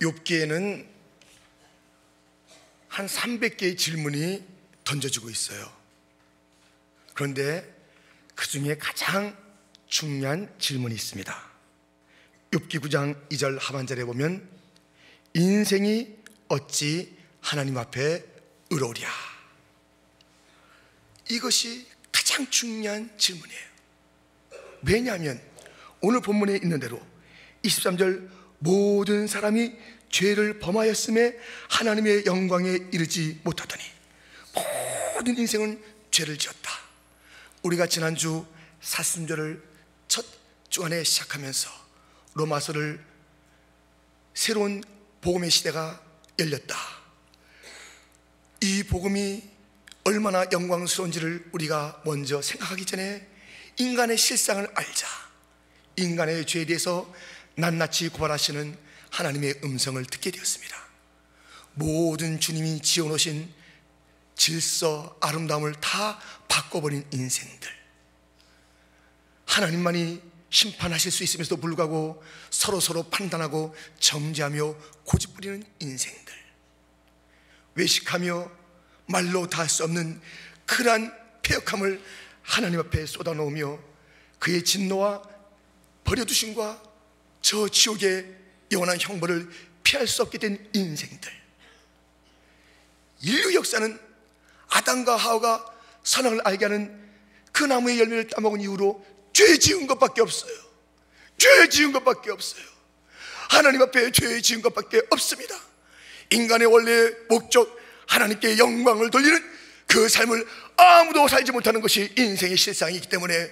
욥기에는 한 300개의 질문이 던져지고 있어요. 그런데 그 중에 가장 중요한 질문이 있습니다. 욥기 9장 2절 하반절에 보면 인생이 어찌 하나님 앞에 의로우랴. 이것이 가장 중요한 질문이에요. 왜냐하면 오늘 본문에 있는 대로 23절 모든 사람이 죄를 범하였음에 하나님의 영광에 이르지 못하더니 모든 인생은 죄를 지었다. 우리가 지난주 사순절을 첫 주간에 시작하면서 로마서를 새로운 복음의 시대가 열렸다. 이 복음이 얼마나 영광스러운지를 우리가 먼저 생각하기 전에 인간의 실상을 알자. 인간의 죄에 대해서 낱낱이 고발하시는 하나님의 음성을 듣게 되었습니다. 모든 주님이 지어놓으신 질서, 아름다움을 다 바꿔버린 인생들, 하나님만이 심판하실 수 있음에도 불구하고 서로 판단하고 정죄하며 고집부리는 인생들, 외식하며 말로 다 할 수 없는 그러한 패역함을 하나님 앞에 쏟아놓으며 그의 진노와 버려두심과 저 지옥의 영원한 형벌을 피할 수 없게 된 인생들. 인류 역사는 아담과 하와가 선악을 알게 하는 그 나무의 열매를 따먹은 이후로 죄 지은 것밖에 없어요. 죄 지은 것밖에 없어요. 하나님 앞에 죄 지은 것밖에 없습니다. 인간의 원래 목적, 하나님께 영광을 돌리는 그 삶을 아무도 살지 못하는 것이 인생의 실상이기 때문에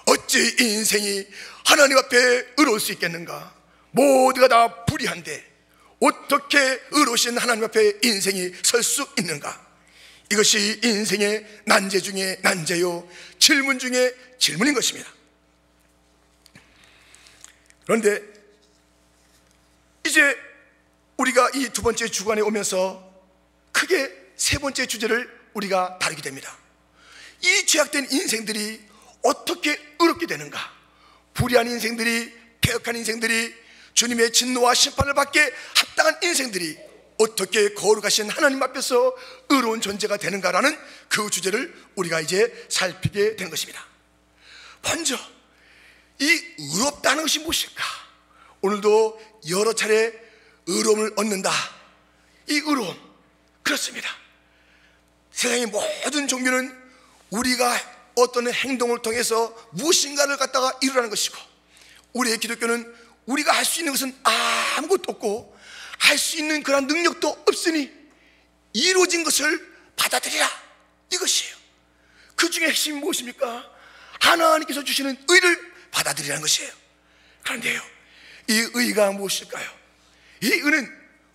어찌 인생이 하나님 앞에 의로울 수 있겠는가? 모두가 다 불의한데 어떻게 의로우신 하나님 앞에 인생이 설 수 있는가? 이것이 인생의 난제 중에 난제요, 질문 중에 질문인 것입니다. 그런데 이제 우리가 이 두 번째 주간에 오면서 크게 세 번째 주제를 우리가 다루게 됩니다. 이 죄악된 인생들이 어떻게 의롭게 되는가? 불의한 인생들이, 패역한 인생들이, 주님의 진노와 심판을 받게 합당한 인생들이 어떻게 거룩하신 하나님 앞에서 의로운 존재가 되는가라는 그 주제를 우리가 이제 살피게 된 것입니다. 먼저 이 의롭다는 것이 무엇일까? 오늘도 여러 차례 의로움을 얻는다. 이 의로움, 그렇습니다. 세상의 모든 종교는 우리가 어떤 행동을 통해서 무엇인가를 갖다가 이루라는 것이고, 우리의 기독교는 우리가 할 수 있는 것은 아무것도 없고 할 수 있는 그런 능력도 없으니 이루어진 것을 받아들이라, 이것이에요. 그 중에 핵심이 무엇입니까? 하나님께서 주시는 의를 받아들이라는 것이에요. 그런데요, 이 의가 무엇일까요? 이 의는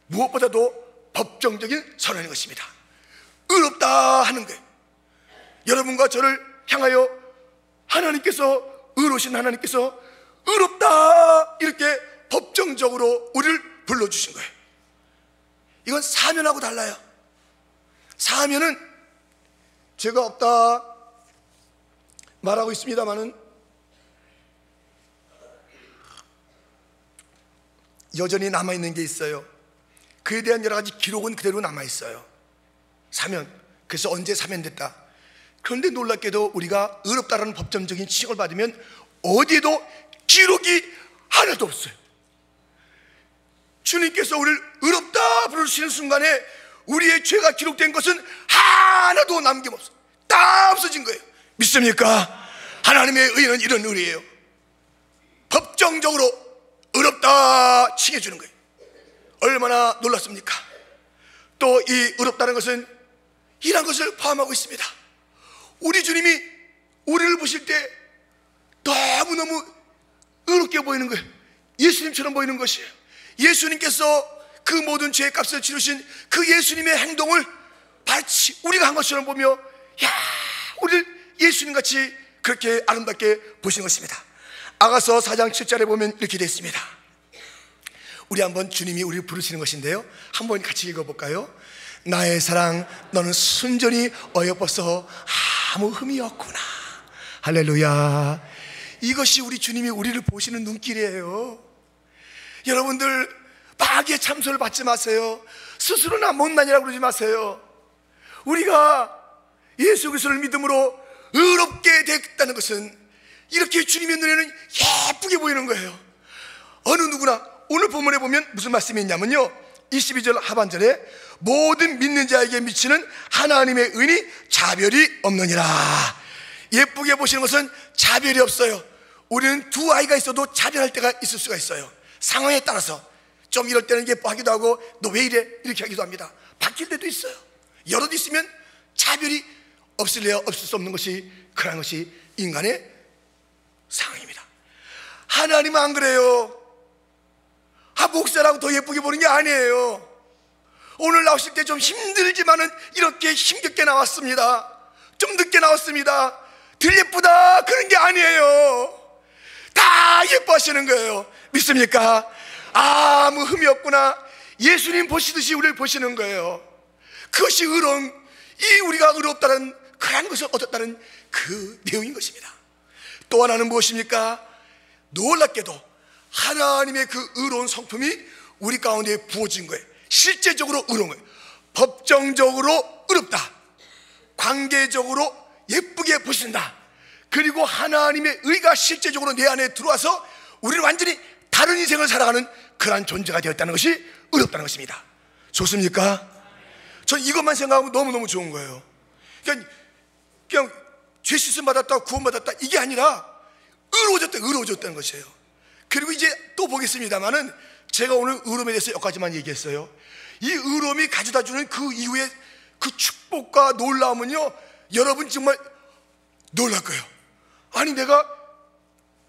무엇보다도 법정적인 선언인 것입니다. 의롭다 하는 거예요. 여러분과 저를 향하여 하나님께서, 의로우신 하나님께서 의롭다 이렇게 법정적으로 우리를 불러주신 거예요. 이건 사면하고 달라요. 사면은 죄가 없다 말하고 있습니다마는 여전히 남아있는 게 있어요. 그에 대한 여러 가지 기록은 그대로 남아있어요. 사면, 그래서 언제 사면됐다. 그런데 놀랍게도 우리가 의롭다라는 법정적인 칭을 받으면 어디에도 기록이 하나도 없어요. 주님께서 우리를 의롭다 부르시는 순간에 우리의 죄가 기록된 것은 하나도 남김없어요. 다 없어진 거예요. 믿습니까? 하나님의 의는 이런 의예요. 법정적으로 의롭다 칭해주는 거예요. 얼마나 놀랍습니까? 또 이 의롭다는 것은 이런 것을 포함하고 있습니다. 우리 주님이 우리를 보실 때 너무너무 의롭게 보이는 거예요. 예수님처럼 보이는 것이에요. 예수님께서 그 모든 죄의 값을 치르신 그 예수님의 행동을 마치 우리가 한 것처럼 보며, 야, 우리를 예수님같이 그렇게 아름답게 보신 것입니다. 아가서 4장 7절에 보면 이렇게 되어 있습니다. 우리 한번 주님이 우리를 부르시는 것인데요, 한번 같이 읽어볼까요? 나의 사랑, 너는 순전히 어여뻐서 아무 흠이 없구나. 할렐루야. 이것이 우리 주님이 우리를 보시는 눈길이에요. 여러분들 마귀의 참소를 받지 마세요. 스스로 나 못난이라고 그러지 마세요. 우리가 예수 그리스도를 믿음으로 의롭게 됐다는 것은 이렇게 주님의 눈에는 예쁘게 보이는 거예요. 어느 누구나 오늘 본문에 보면 무슨 말씀이 있냐면요, 22절 하반절에 모든 믿는 자에게 미치는 하나님의 은이 자별이 없느니라. 예쁘게 보시는 것은 자별이 없어요. 우리는 두 아이가 있어도 자별할 때가 있을 수가 있어요. 상황에 따라서 좀 이럴 때는 예뻐하기도 하고 너 왜 이래? 이렇게 하기도 합니다. 바뀔 때도 있어요. 여럿 있으면 자별이 없을래야 없을 수 없는 것이 그런 것이 인간의 상황입니다. 하나님은 안 그래요. 목사라고 더 예쁘게 보는 게 아니에요. 오늘 나오실 때 좀 힘들지만은 이렇게 힘겹게 나왔습니다. 좀 늦게 나왔습니다. 덜 예쁘다 그런 게 아니에요. 다 예뻐하시는 거예요. 믿습니까? 아무 흠이 없구나. 예수님 보시듯이 우리를 보시는 거예요. 그것이 의로운, 이 우리가 의롭다는 그런 것을 얻었다는 그 내용인 것입니다. 또 하나는 무엇입니까? 놀랍게도 하나님의 그 의로운 성품이 우리 가운데 부어진 거예요. 실제적으로 의로운 거예요. 법정적으로 의롭다, 관계적으로 예쁘게 보신다, 그리고 하나님의 의가 실제적으로 내 안에 들어와서 우리는 완전히 다른 인생을 살아가는 그러한 존재가 되었다는 것이 의롭다는 것입니다. 좋습니까? 전 이것만 생각하면 너무너무 좋은 거예요. 그냥 죄 씻음 받았다, 구원받았다, 이게 아니라 의로워졌다는 것이에요. 그리고 이제 또 보겠습니다만은 제가 오늘 의로움에 대해서 여기까지만 얘기했어요. 이 의로움이 가져다 주는 그 이후에 그 축복과 놀라움은요, 여러분 정말 놀랄 거예요. 아니, 내가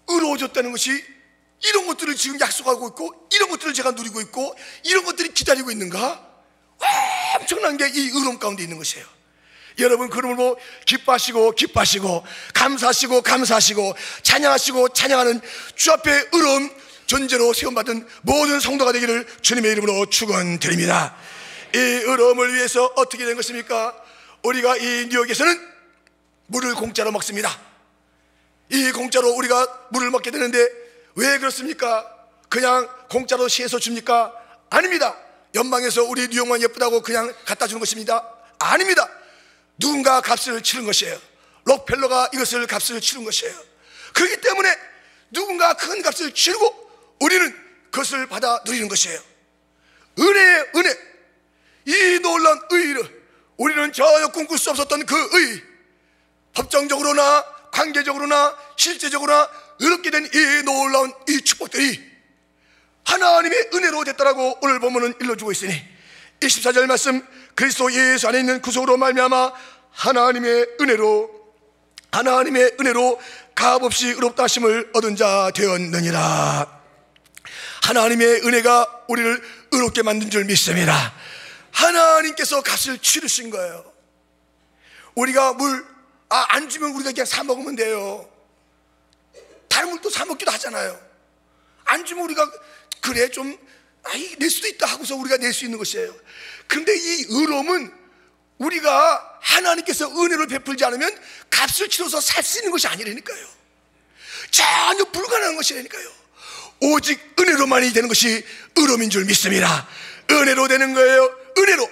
의로워졌다는 것이 이런 것들을 지금 약속하고 있고, 이런 것들을 제가 누리고 있고, 이런 것들이 기다리고 있는가? 엄청난 게 이 의로움 가운데 있는 것이에요. 여러분, 그러므로 기뻐하시고 감사하시고 찬양하는 주 앞에 의로운 존재로 세움받은 모든 성도가 되기를 주님의 이름으로 축원드립니다. 이 의로움을 위해서 어떻게 된 것입니까? 우리가 이 뉴욕에서는 물을 공짜로 먹습니다. 이 공짜로 우리가 물을 먹게 되는데 왜 그렇습니까? 그냥 공짜로 시에서 줍니까? 아닙니다. 연방에서 우리 뉴욕만 예쁘다고 그냥 갖다 주는 것입니다. 아닙니다. 누군가 값을 치른 것이에요. 록펠러가 이것을 값을 치른 것이에요. 그렇기 때문에 누군가 큰 값을 치르고 우리는 그것을 받아 누리는 것이에요. 은혜의 은혜, 이 놀라운 의를 우리는 전혀 꿈꿀 수 없었던 그 의, 법정적으로나 관계적으로나 실제적으로나 의롭게 된 이 놀라운 이 축복들이 하나님의 은혜로 됐다라고 오늘 본문은 일러주고 있으니 24절 말씀, 그리스도 예수 안에 있는 구속으로 말미암아 하나님의 은혜로 값없이 의롭다 하심을 얻은 자 되었느니라. 하나님의 은혜가 우리를 의롭게 만든 줄 믿습니다. 하나님께서 값을 치르신 거예요. 우리가 물 안 주면 우리가 그냥 사 먹으면 돼요. 다른 물도 사 먹기도 하잖아요. 안 주면 우리가 그래 좀 낼 수도 있다 하고서 우리가 낼 수 있는 것이에요. 그런데 이 의로움은 우리가 하나님께서 은혜를 베풀지 않으면 값을 치러서 살 수 있는 것이 아니라니까요. 전혀 불가능한 것이라니까요. 오직 은혜로만이 되는 것이 의로움인 줄 믿습니다. 은혜로 되는 거예요. 은혜로,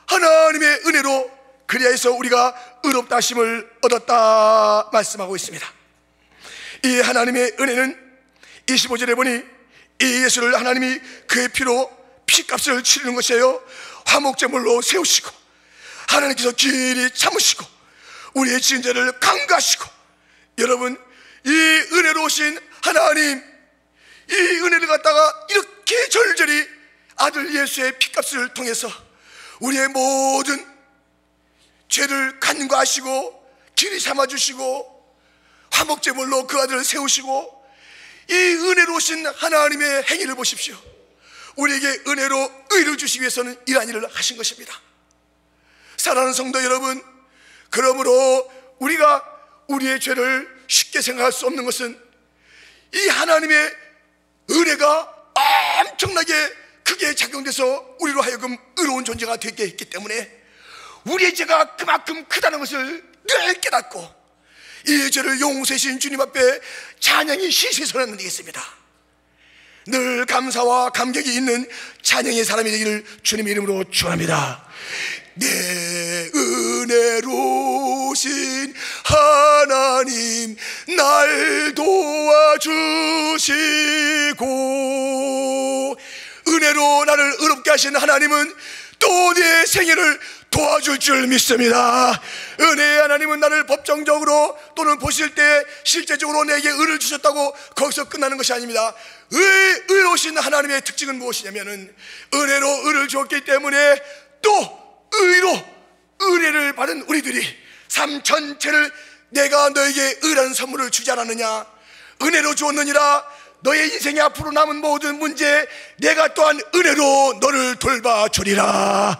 하나님의 은혜로, 그리하여서 우리가 의롭다 하심을 얻었다 말씀하고 있습니다. 이 하나님의 은혜는 25절에 보니 이 예수를 하나님이 그의 피로 피값을 치르는 것이에요. 화목제물로 세우시고 하나님께서 길이 참으시고 우리의 지은 죄를 강구하시고, 여러분, 이 은혜로우신 하나님, 이 은혜를 갖다가 이렇게 절절히 아들 예수의 피값을 통해서 우리의 모든 죄를 간구하시고 길이 삼아주시고 화목제물로 그 아들을 세우시고, 이 은혜로우신 하나님의 행위를 보십시오. 우리에게 은혜로 의를 주시기 위해서는 이러한 일을 하신 것입니다. 사랑하는 성도 여러분, 그러므로 우리가 우리의 죄를 쉽게 생각할 수 없는 것은 이 하나님의 은혜가 엄청나게 크게 작용돼서 우리로 하여금 의로운 존재가 되게 했기 때문에 우리의 죄가 그만큼 크다는 것을 늘 깨닫고 이 죄를 용서해 주신 주님 앞에 찬양이 시시선언되겠습니다. 늘 감사와 감격이 있는 찬양의 사람이 되기를 주님의 이름으로 축원합니다. 내 은혜로우신 하나님 날 도와주시고, 은혜로 나를 의롭게 하신 하나님은 또 내 생애를 도와줄 줄 믿습니다. 은혜의 하나님은 나를 법정적으로 또는 보실 때 실제적으로 내게 의를 주셨다고 거기서 끝나는 것이 아닙니다. 의로우신 하나님의 특징은 무엇이냐면은, 은혜로 의를 주었기 때문에 또 의로 은혜를 받은 우리들이 삶 전체를 내가 너에게 의라는 선물을 주지 않았느냐, 은혜로 주었느니라. 너의 인생의 앞으로 남은 모든 문제 내가 또한 은혜로 너를 돌봐주리라.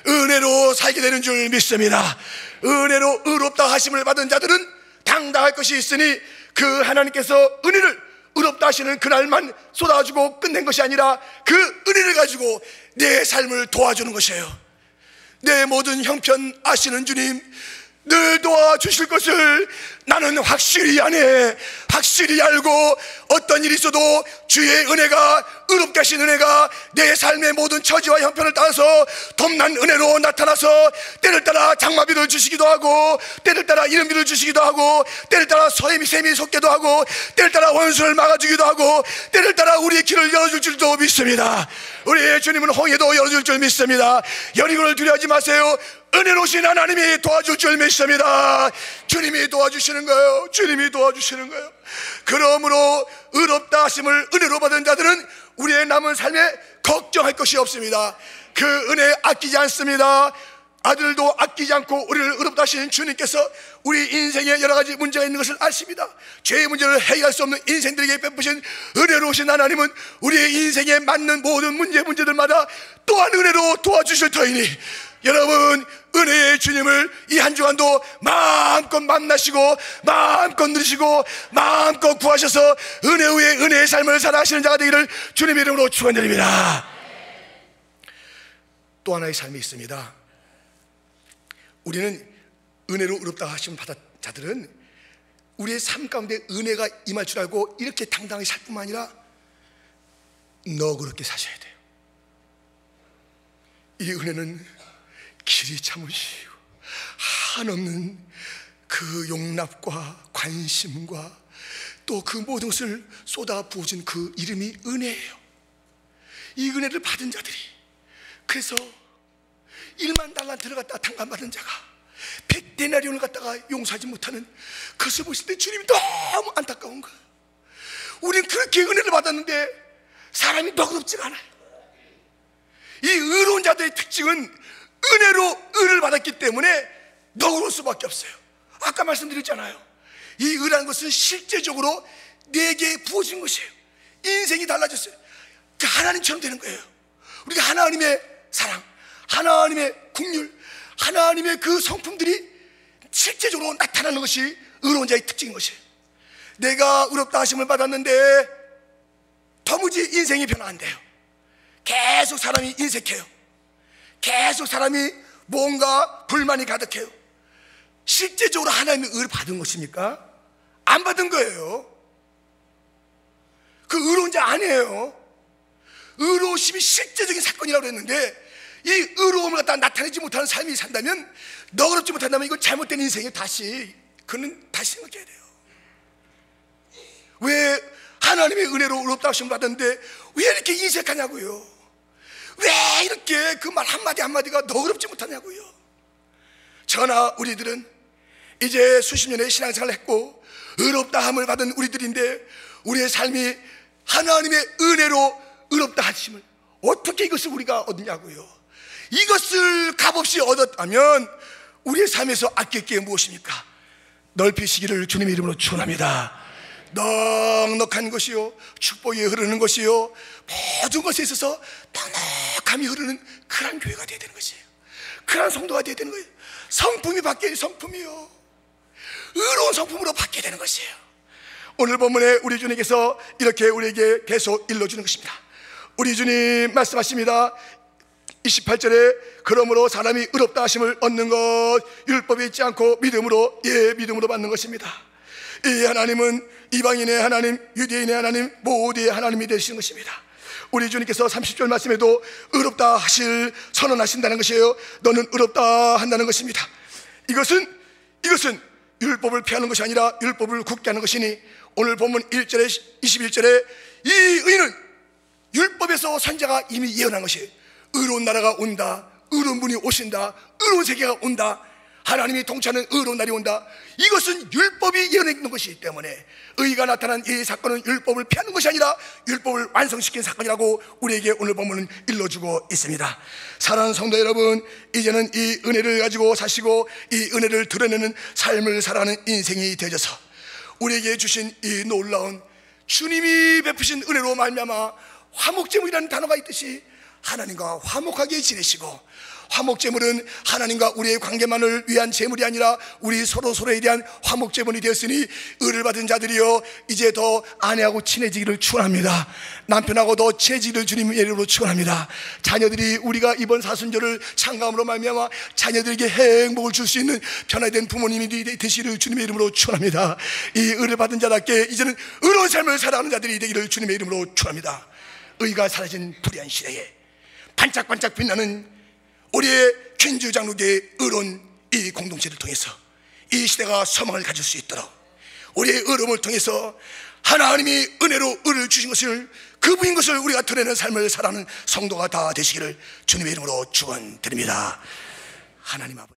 은혜로 살게 되는 줄 믿습니다. 은혜로 의롭다 하심을 받은 자들은 당당할 것이 있으니, 그 하나님께서 은혜를 의롭다 하시는 그날만 쏟아주고 끝낸 것이 아니라 그 은혜를 가지고 내 삶을 도와주는 것이에요. 내 모든 형편 아시는 주님, 늘 도와주실 것을 나는 확실히 아네. 확실히 알고 어떤 일이 있어도 주의 은혜가, 의롭게 하신 은혜가 내 삶의 모든 처지와 형편을 따라서 덤난 은혜로 나타나서 때를 따라 장마비를 주시기도 하고, 때를 따라 이른비를 주시기도 하고, 때를 따라 샘이 솟기도 하고, 때를 따라 원수를 막아주기도 하고, 때를 따라 우리의 길을 열어줄 줄도 믿습니다. 우리의 주님은 홍해도 열어줄 줄 믿습니다. 여리고를 두려워하지 마세요. 은혜로우신 하나님이 도와줄 줄 믿습니다. 주님이 도와주시는 거예요. 주님이 도와주시는 거예요. 그러므로 의롭다 하심을 은혜로 받은 자들은 우리의 남은 삶에 걱정할 것이 없습니다. 그 은혜 아끼지 않습니다. 아들도 아끼지 않고 우리를 의롭다 하시는 주님께서 우리 인생에 여러 가지 문제가 있는 것을 아십니다. 죄의 문제를 해결할 수 없는 인생들에게 베푸신 은혜로우신 하나님은 우리의 인생에 맞는 모든 문제들마다 또한 은혜로 도와주실 터이니, 여러분, 은혜의 주님을 이 한 주간도 마음껏 만나시고 마음껏 누리시고 마음껏 구하셔서 은혜 위에 은혜의 삶을 살아가시는 자가 되기를 주님의 이름으로 축원드립니다. 또 하나의 삶이 있습니다. 우리는 은혜로 의롭다 하심을 받은 자들은 우리의 삶 가운데 은혜가 임할 줄 알고 이렇게 당당하게 살 뿐만 아니라 너그럽게 사셔야 돼요. 이 은혜는 길이 참으시고 한없는 그 용납과 관심과 또 그 모든 것을 쏟아 부어준 그 이름이 은혜예요. 이 은혜를 받은 자들이, 그래서 1만 달러 들어갔다 당감받은 자가 100데나리온을 갖다가 용서하지 못하는 그것을 보실 때 주님이 너무 안타까운 거예요. 우리는 그렇게 은혜를 받았는데 사람이 너그럽지가 않아요. 이 의로운 자들의 특징은 은혜로 의를 받았기 때문에 너그러울 수밖에 없어요. 아까 말씀드렸잖아요. 이 의라는 것은 실제적으로 내게 부어진 것이에요. 인생이 달라졌어요. 하나님처럼 되는 거예요. 우리가 하나님의 사랑, 하나님의 긍휼, 하나님의 그 성품들이 실제적으로 나타나는 것이 의로운 자의 특징인 것이에요. 내가 의롭다 하심을 받았는데 도무지 인생이 변화 안 돼요. 계속 사람이 인색해요. 계속 사람이 뭔가 불만이 가득해요. 실제적으로 하나님의 의를 받은 것입니까? 안 받은 거예요. 그 의로운 자 아니에요. 의로우심이 실제적인 사건이라고 했는데 이 의로움을 갖다 나타내지 못하는 삶이 산다면, 너그럽지 못한다면 이건 잘못된 인생에 그는 다시 생각해야 돼요. 왜 하나님의 은혜로 의롭다 하심을 받았는데 왜 이렇게 인색하냐고요. 왜 이렇게 그 말 한마디 한마디가 너그럽지 못하냐고요. 저나 우리들은 이제 수십 년의 신앙생활을 했고 의롭다 함을 받은 우리들인데, 우리의 삶이 하나님의 은혜로 의롭다 하심을 어떻게 이것을 우리가 얻냐고요. 이것을 값없이 얻었다면 우리의 삶에서 아낄 게 무엇입니까? 넓히시기를 주님의 이름으로 축원합니다. 넉넉한 것이요, 축복이 흐르는 것이요, 모든 것에 있어서 넉넉함이 흐르는 그런 교회가 되어야 되는 것이에요. 그런 성도가 되어야 되는 거예요. 성품이 바뀌어야 성품이요, 의로운 성품으로 바뀌어야 되는 것이에요. 오늘 본문에 우리 주님께서 이렇게 우리에게 계속 일러주는 것입니다. 우리 주님 말씀하십니다. 28절에 그러므로 사람이 의롭다 하심을 얻는 것 율법에 있지 않고 믿음으로, 믿음으로 받는 것입니다. 이 하나님은 이방인의 하나님, 유대인의 하나님, 모두의 하나님이 되시는 것입니다. 우리 주님께서 30절 말씀에도 의롭다 하실 선언하신다는 것이에요. 너는 의롭다 한다는 것입니다. 이것은 율법을 피하는 것이 아니라 율법을 굳게 하는 것이니, 오늘 본문 1절에 21절에 이 의는 율법에서 선지자가 이미 예언한 것이에요. 의로운 나라가 온다, 의로운 분이 오신다, 의로운 세계가 온다, 하나님이 통치하는 의로운 날이 온다. 이것은 율법이 예언했는 것이기 때문에 의가 나타난 이 사건은 율법을 피하는 것이 아니라 율법을 완성시킨 사건이라고 우리에게 오늘 본문은 일러주고 있습니다. 사랑하는 성도 여러분, 이제는 이 은혜를 가지고 사시고 이 은혜를 드러내는 삶을 살아가는 인생이 되어져서 우리에게 주신 이 놀라운 주님이 베푸신 은혜로 말미암아 화목제물이라는 단어가 있듯이 하나님과 화목하게 지내시고, 화목제물은 하나님과 우리의 관계만을 위한 제물이 아니라 우리 서로에 대한 화목제물이 되었으니 의를 받은 자들이여 이제 더 아내하고 친해지기를 축원합니다. 남편하고 더 친해지기를 주님의 이름으로 축원합니다. 자녀들이 우리가 이번 사순절을 참감으로 말미암아 자녀들에게 행복을 줄 수 있는 변화된 부모님이 되시기를 주님의 이름으로 축원합니다. 이 의를 받은 자답게 이제는 의로운 삶을 살아가는 자들이 되기를 주님의 이름으로 축원합니다. 의가 사라진 불의한 시대에 반짝반짝 빛나는 우리의 퀸즈 장로교의 의로운 이 공동체를 통해서 이 시대가 소망을 가질 수 있도록 우리의 의로움을 통해서 하나님이 은혜로 의를 주신 것을, 그분인 것을 우리가 드러내는 삶을 살아가는 성도가 다 되시기를 주님의 이름으로 축원드립니다. 하나님 아버지.